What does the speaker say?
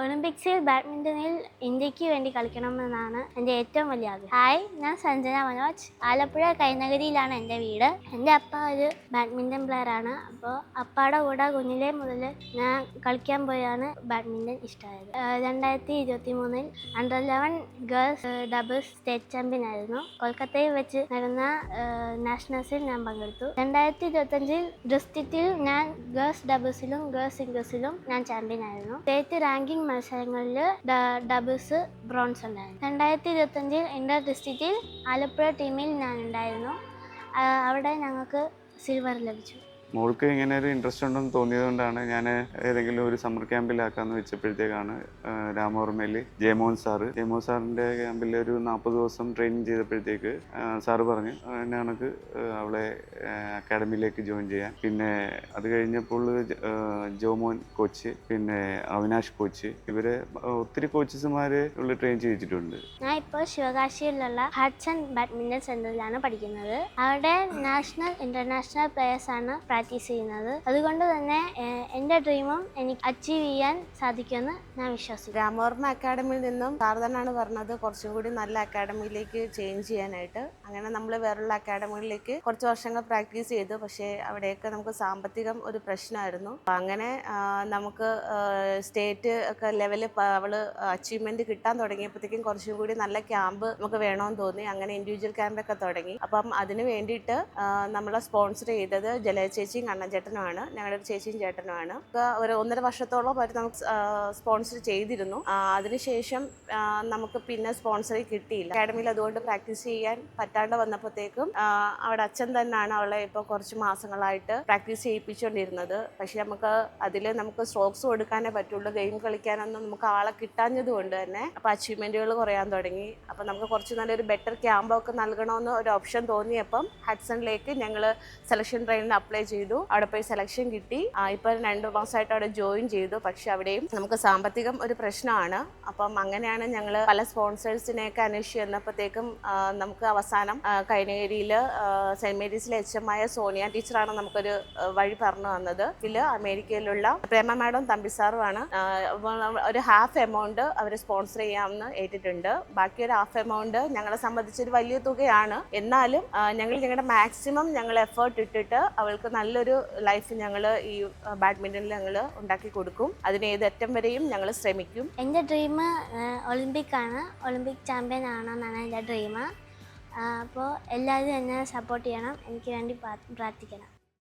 ഒളിമ്പിക്സിൽ ബാഡ്മിൻ്റണിൽ ഇന്ത്യക്ക് വേണ്ടി കളിക്കണമെന്നാണ് എൻ്റെ ഏറ്റവും വലിയ ആഗ്രഹം. ഹായ്, ഞാൻ സഞ്ജന മനോജ്. ആലപ്പുഴ കൈനഗരിയിലാണ് എൻ്റെ വീട്. എൻ്റെ അപ്പ ഒരു ബാഡ്മിൻ്റൺ പ്ലെയറാണ്. അപ്പോൾ അപ്പയുടെ കൂടെ കുഞ്ഞിലേ മുതൽ ഞാൻ കളിക്കാൻ പോയാണ് ബാഡ്മിൻ്റൺ ഇഷ്ടമായത്. 2023 under 11 girls doubles state champion ആയിരുന്നു. കൊൽക്കത്തയിൽ വെച്ച് നടന്ന നാഷണൽസിൽ ഞാൻ പങ്കെടുത്തു. 2025 ഡിസ്ട്രിക്റ്റിൽ ഞാൻ ഗേൾസ് ഡബിൾസിലും ഗേൾസ് സിംഗിൾസിലും ഞാൻ ചാമ്പ്യൻ ആയിരുന്നു. സ്റ്റേറ്റ് റാങ്കിങ് മത്സരങ്ങളിൽ ഡബിൾസ് ബ്രോൺസ് ഉണ്ടായിരുന്നു. 2025 ഇന്റർ ഡിസ്ട്രിക്റ്റിൽ ആലപ്പുഴ ടീമിൽ ഞാൻ ഉണ്ടായിരുന്നു. അവിടെ ഞങ്ങൾക്ക് സിൽവർ ലഭിച്ചു. മോൾക്ക് ഇങ്ങനെ ഒരു ഇൻട്രസ്റ്റ് ഉണ്ടെന്ന് തോന്നിയതുകൊണ്ടാണ് ഞാൻ ഏതെങ്കിലും ഒരു സമ്മർ ക്യാമ്പിലാക്കാമെന്ന് വെച്ചപ്പോഴത്തേക്കാണ് രാമവർമ്മയിൽ ജയമോഹൻ സാറിൻ്റെ ക്യാമ്പിൽ ഒരു 40 ദിവസം ട്രെയിനിങ് ചെയ്തപ്പോഴത്തേക്ക് സാറ് പറഞ്ഞു എന്നെ കണക്ക് അവളെ അക്കാഡമിയിലേക്ക് ജോയിൻ ചെയ്യാൻ. പിന്നെ അത് കഴിഞ്ഞപ്പോൾ ജോമോൻ കോച്ച്, പിന്നെ അവിനാഷ് കോച്ച്, ഇവരെ ഒത്തിരി കോച്ചസുമാർ ഇവിടെ ട്രെയിൻ ചെയ്യിച്ചിട്ടുണ്ട്. ഞാൻ ഇപ്പോൾ ശിവകാശിയിലുള്ള ഹഡ്സൺ ബാഡ്മിൻ്റൺ സെന്ററിലാണ് പഠിക്കുന്നത്. അവിടെ നാഷണൽ ഇന്റർനാഷണൽ പ്ലെയേഴ്സാണ് പ്രാക്ടീസ് ചെയ്യുന്നത്. അതുകൊണ്ട് തന്നെ എൻ്റെ ഡ്രീമും എനിക്ക് അച്ചീവ് ചെയ്യാൻ സാധിക്കുമെന്ന് ഞാൻ വിശ്വസിക്കുന്നു. രാമവർമ്മ അക്കാഡമിയിൽ നിന്നും സാർ തന്നെയാണ് പറഞ്ഞത് കുറച്ചും കൂടി നല്ല അക്കാഡമിയിലേക്ക് ചേഞ്ച് ചെയ്യാനായിട്ട്. അങ്ങനെ നമ്മൾ വേറുള്ള അക്കാഡമികളിലേക്ക് കുറച്ച് വർഷങ്ങൾ പ്രാക്ടീസ് ചെയ്തു. പക്ഷേ അവിടെയൊക്കെ നമുക്ക് സാമ്പത്തികം ഒരു പ്രശ്നമായിരുന്നു. അങ്ങനെ നമുക്ക് സ്റ്റേറ്റ് ഒക്കെ ലെവലിൽ അവള് അച്ചീവ്മെന്റ് കിട്ടാൻ തുടങ്ങിയപ്പോഴത്തേക്കും കുറച്ചും കൂടി നല്ല ക്യാമ്പ് നമുക്ക് വേണമെന്ന് തോന്നി. അങ്ങനെ ഇൻഡിവിജ്വൽ ക്യാമ്പൊക്കെ തുടങ്ങി. അപ്പം അതിന് വേണ്ടിയിട്ട് നമ്മളെ സ്പോൺസർ ചെയ്തത് ജലജ ചേച്ചിയും കണ്ണൻ ചേട്ടനുമാണ്. ഞങ്ങളുടെ ഒരു ചേച്ചിയും ചേട്ടനുമാണ്. ഒരു 1.5 വർഷത്തോളം അവർ നമുക്ക് സ്പോൺസർ ചെയ്തിരുന്നു. അതിനുശേഷം നമുക്ക് പിന്നെ സ്പോൺസറി കിട്ടിയില്ല. അക്കാഡമിയിൽ അതുകൊണ്ട് പ്രാക്ടീസ് ചെയ്യാൻ പറ്റാണ്ട് വന്നപ്പോഴത്തേക്കും അവിടെ അച്ഛൻ തന്നെയാണ് അവളെ ഇപ്പോൾ കുറച്ച് മാസങ്ങളായിട്ട് പ്രാക്ടീസ് ചെയ്യിപ്പിച്ചുകൊണ്ടിരുന്നത്. പക്ഷെ നമുക്ക് സ്ട്രോക്സ് കൊടുക്കാനേ പറ്റുള്ളൂ. ഗെയിം കളിക്കാനൊന്നും നമുക്ക് ആളെ കിട്ടാഞ്ഞത് കൊണ്ട് തന്നെ അപ്പോൾ അച്ചീവ്മെന്റുകൾ കുറയാൻ തുടങ്ങി. അപ്പോൾ നമുക്ക് കുറച്ച് നല്ലൊരു ബെറ്റർ ക്യാമ്പൊക്കെ നൽകണമെന്ന് ഒരു ഓപ്ഷൻ തോന്നിയപ്പം ഹഡ്സണിലേക്ക് ഞങ്ങൾ സെലക്ഷൻ ട്രെയിനിൽ അപ്ലൈ ചെയ്തു. അവിടെ പോയി സെലക്ഷൻ കിട്ടി. ഇപ്പം 2 മാസമായിട്ട് അവിടെ ജോയിൻ ചെയ്തു. പക്ഷെ അവിടെയും നമുക്ക് സാമ്പത്തികം ഒരു പ്രശ്നമാണ്. അപ്പം അങ്ങനെയാണ് ഞങ്ങൾ പല സ്പോൺസേഴ്സിനെയൊക്കെ അന്വേഷിച്ച് ചെന്നപ്പോഴത്തേക്കും നമുക്ക് അവസാനം കൈനഗിരിയിൽ സെന്റ് മേരീസിലെ HM ആയ സോണിയ ടീച്ചറാണ് നമുക്കൊരു വഴി പറഞ്ഞു തന്നത്. ഇതിൽ അമേരിക്കയിലുള്ള പ്രേമ മാഡം തമ്പിസാറുമാണ് ഒരു ഹാഫ് എമൗണ്ട് അവർ സ്പോൺസർ ചെയ്യാമെന്ന് ഏറ്റിട്ടുണ്ട്. ബാക്കി ഒരു ഹാഫ് എമൗണ്ട് ഞങ്ങളെ സംബന്ധിച്ചൊരു വലിയ തുകയാണ്. എന്നാലും ഞങ്ങളുടെ മാക്സിമം ഞങ്ങൾ എഫേർട്ട് ഇട്ടിട്ട് അവൾക്ക് നല്ലൊരു ലൈഫ് ഞങ്ങൾ ഈ ബാഡ്മിൻ്റണിൽ ഞങ്ങൾ ഉണ്ടാക്കി കൊടുക്കും. അതിന് ഏതറ്റം വരെയും ഞങ്ങൾ ശ്രമിക്കും. എൻ്റെ ഡ്രീം ഒളിമ്പിക്കാണ്. ഒളിമ്പിക് ചാമ്പ്യൻ ആവണമെന്നാണ് എൻ്റെ ഡ്രീം. അപ്പോൾ എല്ലാവരും എന്നെ സപ്പോർട്ട് ചെയ്യണം. എനിക്ക് വേണ്ടി പ്രാർത്ഥിക്കണം.